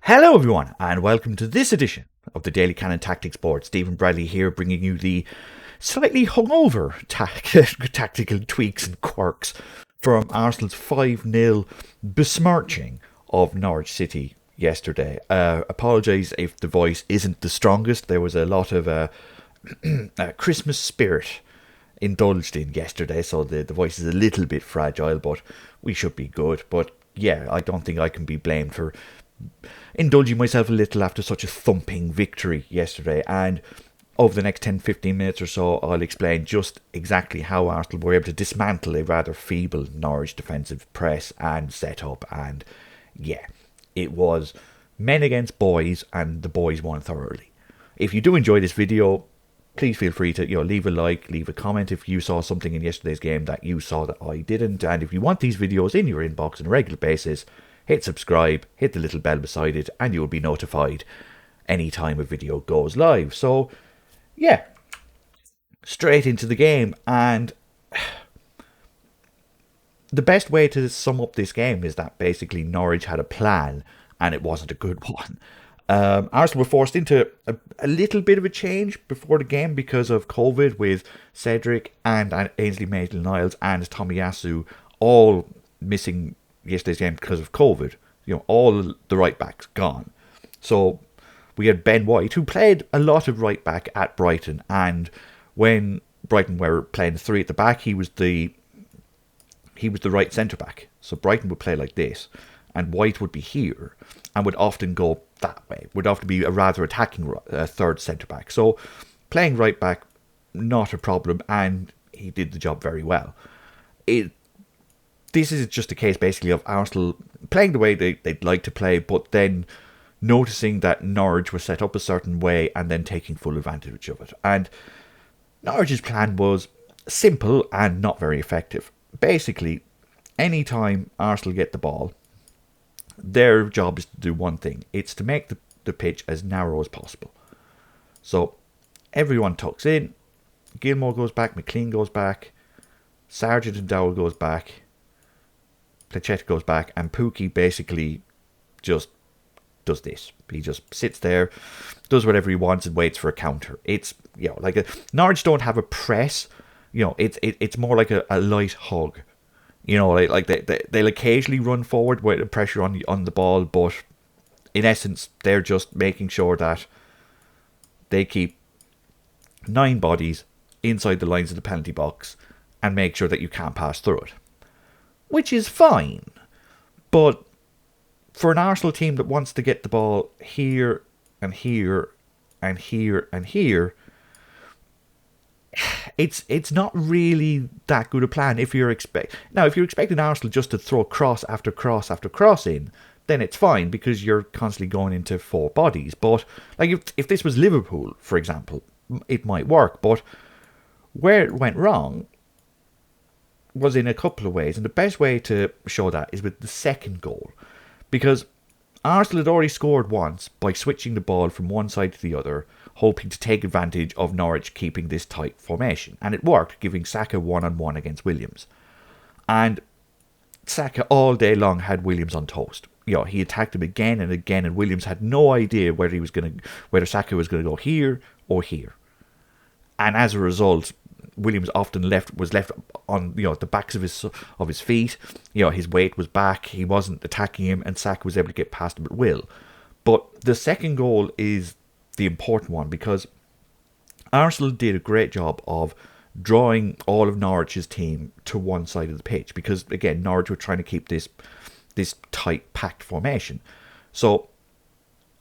Hello, everyone, and welcome to this edition of the Daily Cannon Tactics Board. Stephen Bradley here, bringing you the slightly hungover tactical tweaks and quirks from Arsenal's 5-0 besmirching of Norwich City yesterday. Apologise if the voice isn't the strongest. There was a lot of Christmas spirit indulged in yesterday, so the voice is a little bit fragile, but we should be good. But yeah, I don't think I can be blamed for indulging myself a little after such a thumping victory yesterday. And over the next 10-15 minutes or so, I'll explain just exactly how Arsenal were able to dismantle a rather feeble Norwich defensive press and setup. And yeah, it was men against boys, and the boys won thoroughly. If you do enjoy this video, please feel free to leave a like, leave a comment if you saw something in yesterday's game that you saw that I didn't. And if you want these videos in your inbox on a regular basis, hit subscribe, hit the little bell beside it, and you'll be notified anytime a video goes live. So, yeah, straight into the game. And the best way to sum up this game is that basically Norwich had a plan, and it wasn't a good one. Arsenal were forced into a little bit of a change before the game because of COVID, with Cedric and Ainsley Maitland-Niles and Tomiyasu all missing yesterday's game because of COVID. All the right backs gone. So we had Ben White, who played a lot of right back at Brighton, and when Brighton were playing three at the back, he was the right centre back. So Brighton would play like this, and White would be here and would often go that way. Would often be a rather attacking third centre back. So playing right back, not a problem, and he did the job very well. This is just a case basically of Arsenal playing the way they'd like to play, but then noticing that Norwich was set up a certain way and then taking full advantage of it. And Norwich's plan was simple and not very effective. Basically, anytime Arsenal get the ball, their job is to do one thing. It's to make the pitch as narrow as possible. So everyone tucks in, Gilmore goes back, McLean goes back, Sargent and Dowell goes back, Plachette goes back, and Pookie basically just does this. He just sits there, does whatever he wants, and waits for a counter. It's Norwich don't have a press. It's more like a light hug. They'll occasionally run forward with pressure on the ball, but in essence, they're just making sure that they keep 9 bodies inside the lines of the penalty box and make sure that you can't pass through it. Which is fine, but for an Arsenal team that wants to get the ball here and here and here and here, it's not really that good a plan. If you're expecting Arsenal just to throw cross after cross after cross in, then it's fine because you're constantly going into 4 bodies. But if this was Liverpool, for example, it might work. But where it went wrong was in a couple of ways, and the best way to show that is with the second goal, because Arsenal had already scored once by switching the ball from one side to the other, hoping to take advantage of Norwich keeping this tight formation, and it worked, giving Saka one-on-one against Williams. And Saka all day long had Williams on toast. He attacked him again and again, and Williams had no idea whether Saka was going to go here or here. And as a result, Williams often was left on the backs of his feet. His weight was back. He wasn't attacking him, and Saka was able to get past him at will. But the second goal is the important one, because Arsenal did a great job of drawing all of Norwich's team to one side of the pitch, because again, Norwich were trying to keep this tight, packed formation. So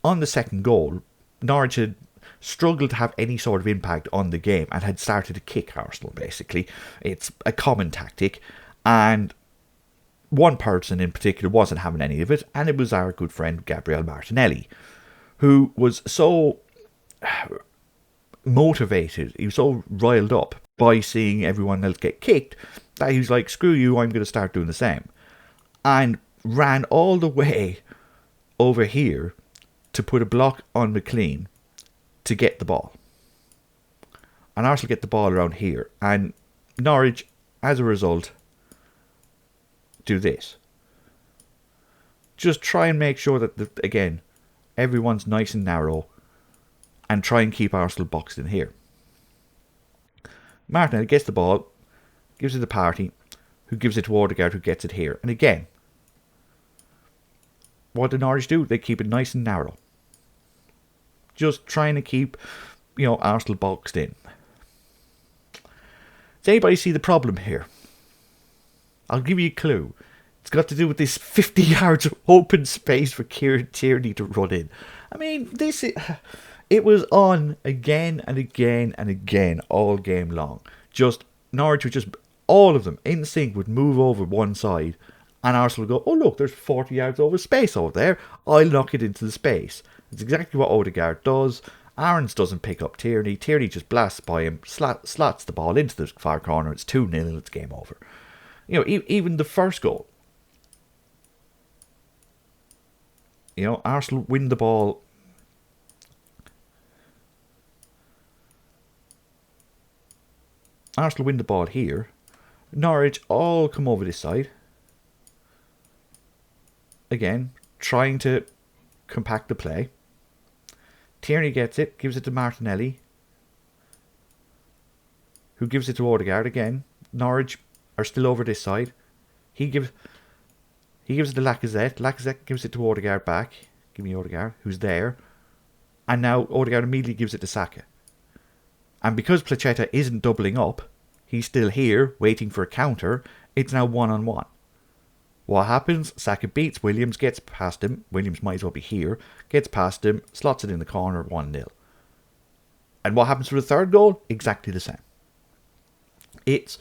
on the second goal, Norwich had struggled to have any sort of impact on the game and had started to kick Arsenal, basically. It's a common tactic, and one person in particular wasn't having any of it, and it was our good friend Gabriel Martinelli, who was so motivated, he was so riled up by seeing everyone else get kicked, that he was like, screw you, I'm going to start doing the same. And ran all the way over here to put a block on McLean to get the ball. And Arsenal get the ball around here. And Norwich, as a result, do this. Just try and make sure that, again, everyone's nice and narrow, and try and keep Arsenal boxed in here. Martinelli gets the ball, gives it to Partey, who gives it to Odegaard, who gets it here. And again, what do Norwich do? They keep it nice and narrow. Just trying to keep, Arsenal boxed in. Does anybody see the problem here? I'll give you a clue. It's got to do with this 50 yards of open space for Kieran Tierney to run in. I mean, it was on again and again and again all game long. Just Norwich would just, all of them in sync, would move over one side, and Arsenal would go, oh look, there's 40 yards over space over there. I'll knock it into the space. It's exactly what Odegaard does. Aarons doesn't pick up Tierney. Tierney just blasts by him, slots the ball into the far corner. It's 2-0 and it's game over. Even the first goal. Arsenal win the ball. Arsenal win the ball here. Norwich all come over this side. Again, trying to compact the play. Tierney gets it, gives it to Martinelli, who gives it to Odegaard again. Norwich are still over this side. He gives it to Lacazette. Lacazette gives it to Odegaard back. Give me Odegaard, who's there. And now Odegaard immediately gives it to Saka. And because Placheta isn't doubling up, he's still here, waiting for a counter. It's now 1-on-1. What happens? Saka beats Williams, gets past him. Williams might as well be here. Gets past him, slots it in the corner, 1-0. And what happens for the third goal? Exactly the same. It's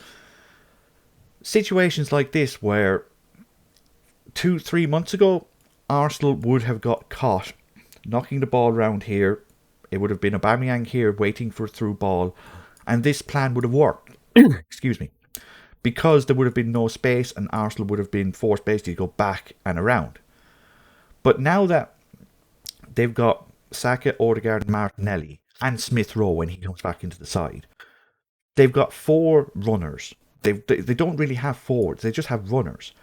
situations like this where 2-3 months ago, Arsenal would have got caught knocking the ball around here. It would have been Aubameyang here waiting for a through ball, and this plan would have worked. Excuse me. Because there would have been no space, and Arsenal would have been forced basically to go back and around. But now that they've got Saka, Odegaard, Martinelli, and Smith Rowe when he comes back into the side, they've got 4 runners. They don't really have forwards, they just have runners.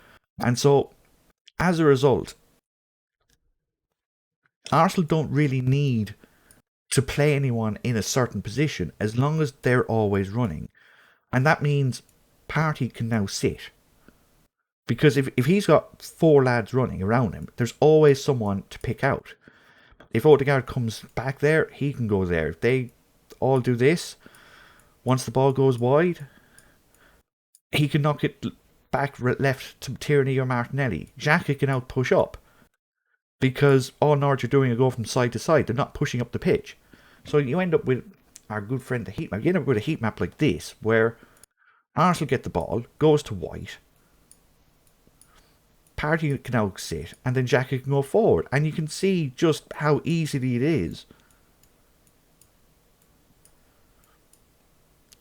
And so, as a result, Arsenal don't really need to play anyone in a certain position as long as they're always running. And that means Partey can now sit. Because if he's got 4 lads running around him, there's always someone to pick out. If Odegaard comes back there, he can go there. If they all do this, once the ball goes wide, he can knock it back left to Tierney or Martinelli. Xhaka can out push up. Because all Norwich are doing is go from side to side. They're not pushing up the pitch. So you end up with our good friend the heat map. You end up with a heat map like this, where Arsenal get the ball, goes to White, Partey can now sit, and then Xhaka can go forward. And you can see just how easily it is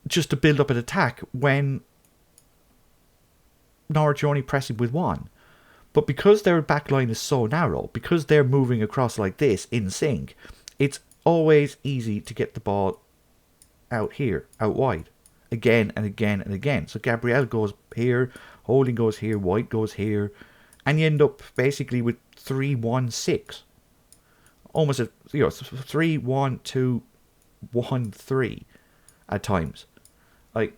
just to build up an attack when Norwich are only pressing with one. But because their back line is so narrow, because they're moving across like this in sync, it's always easy to get the ball out here, out wide, again and again and again. So Gabriel goes here, Holding goes here, White goes here, and you end up basically with 3-1-6. Almost a 3-1-2-1-3 at times. Like,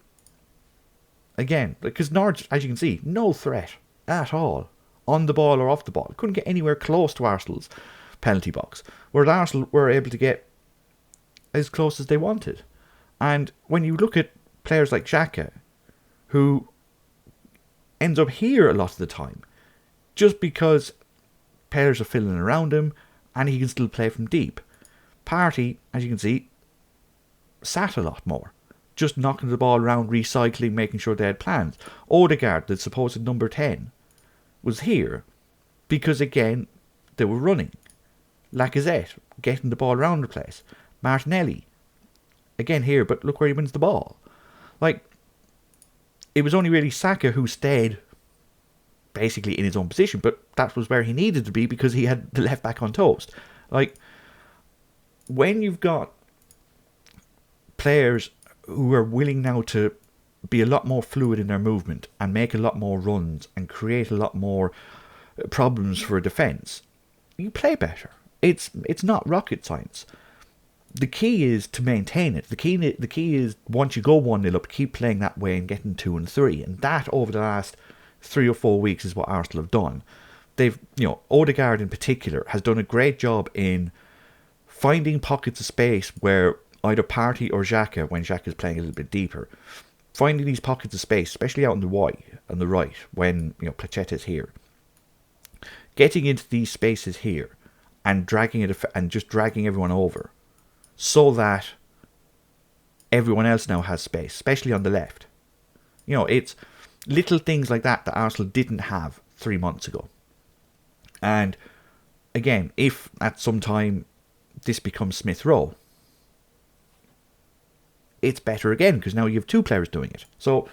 again, because Norwich, as you can see, no threat at all on the ball or off the ball. Couldn't get anywhere close to Arsenal's penalty box, whereas Arsenal were able to get as close as they wanted. And when you look at players like Xhaka, who ends up here a lot of the time, just because players are filling around him and he can still play from deep. Partey, as you can see, sat a lot more, just knocking the ball around, recycling, making sure they had plans. Odegaard, the supposed number 10, was here because, again, they were running. Lacazette, getting the ball around the place. Martinelli, again here, but look where he wins the ball. Like, it was only really Saka who stayed basically in his own position, but that was where he needed to be because he had the left back on toast. Like, when you've got players who are willing now to be a lot more fluid in their movement and make a lot more runs and create a lot more problems for a defence, you play better. It's not rocket science. The key is to maintain it. The key is once you go 1-0 up, keep playing that way and getting 2 and 3. And that over the last 3 or 4 weeks is what Arsenal have done. Odegaard in particular has done a great job in finding pockets of space where either Partey or Xhaka, when Xhaka is playing a little bit deeper, finding these pockets of space, especially out on the right, when Placetta's here, getting into these spaces here and dragging it and just dragging everyone over, so that everyone else now has space, especially on the left. It's little things like that Arsenal didn't have 3 months ago. And again, if at some time this becomes Smith Rowe, it's better again because now you have two players doing it. So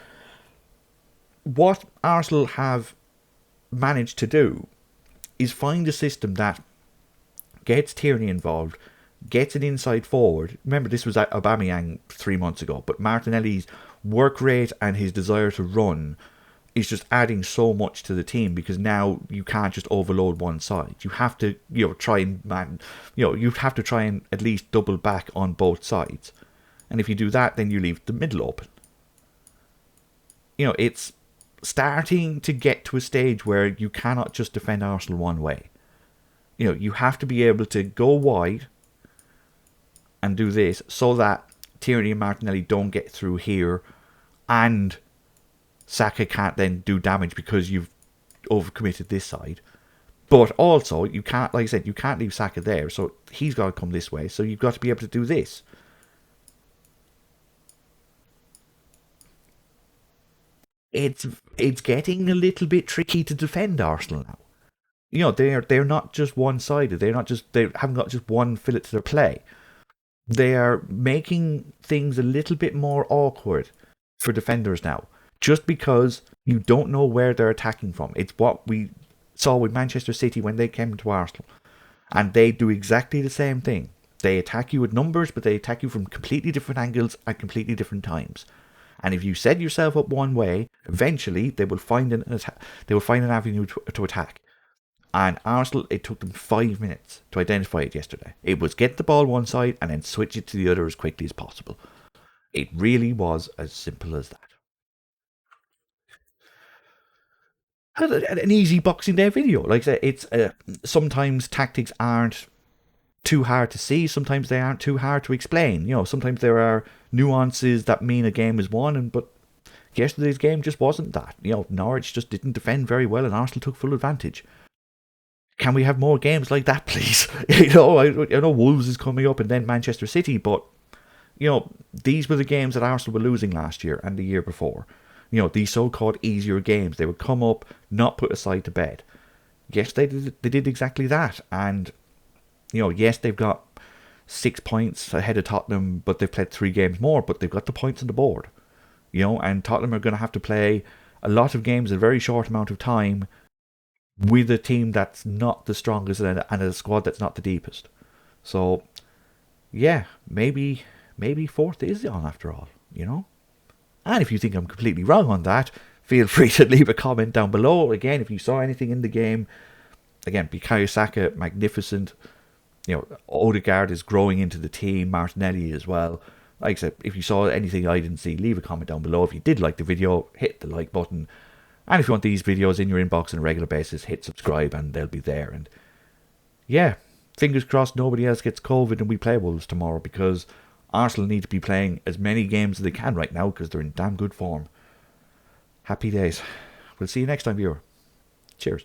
what Arsenal have managed to do is find a system that gets Tierney involved, gets an inside forward. Remember, this was at Aubameyang 3 months ago, but Martinelli's work rate and his desire to run is just adding so much to the team, because now you can't just overload one side. You have to, try and you have to try and at least double back on both sides. And if you do that, then you leave the middle open. It's starting to get to a stage where you cannot just defend Arsenal one way. You have to be able to go wide and do this so that Tierney and Martinelli don't get through here, and Saka can't then do damage because you've overcommitted this side. But also, you can't, like I said, you can't leave Saka there, so he's got to come this way, so you've got to be able to do this. It's getting a little bit tricky to defend Arsenal now. They're not just one-sided. They haven't got just one fillet to their play. They are making things a little bit more awkward for defenders now, just because you don't know where they're attacking from. It's what we saw with Manchester City when they came to Arsenal, and they do exactly the same thing. They attack you with numbers, but they attack you from completely different angles at completely different times. And if you set yourself up one way, eventually they will find an avenue to attack. And Arsenal, it took them 5 minutes to identify it yesterday. It was get the ball one side and then switch it to the other as quickly as possible. It really was as simple as that. An easy Boxing Day video. Like I said, it's sometimes tactics aren't too hard to see. Sometimes they aren't too hard to explain. Sometimes there are nuances that mean a game is won, but yesterday's game just wasn't that. Norwich just didn't defend very well, and Arsenal took full advantage. Can we have more games like that, please? I know Wolves is coming up and then Manchester City, but these were the games that Arsenal were losing last year and the year before. These so-called easier games, they would come up, not put aside to bed. Yes, they did exactly that, and yes, they've got 6 points ahead of Tottenham, but they've played 3 games more, but they've got the points on the board. And Tottenham are going to have to play a lot of games in a very short amount of time with a team that's not the strongest and a squad that's not the deepest. So, yeah, maybe fourth is on after all, And if you think I'm completely wrong on that, feel free to leave a comment down below. Again, if you saw anything in the game, again, Bukayo Saka, magnificent. Odegaard is growing into the team, Martinelli as well. Like I said, if you saw anything I didn't see, leave a comment down below. If you did like the video, hit the like button. And if you want these videos in your inbox on a regular basis, hit subscribe and they'll be there. And yeah, fingers crossed nobody else gets COVID and we play Wolves tomorrow, because Arsenal need to be playing as many games as they can right now because they're in damn good form. Happy days. We'll see you next time, viewer. Cheers.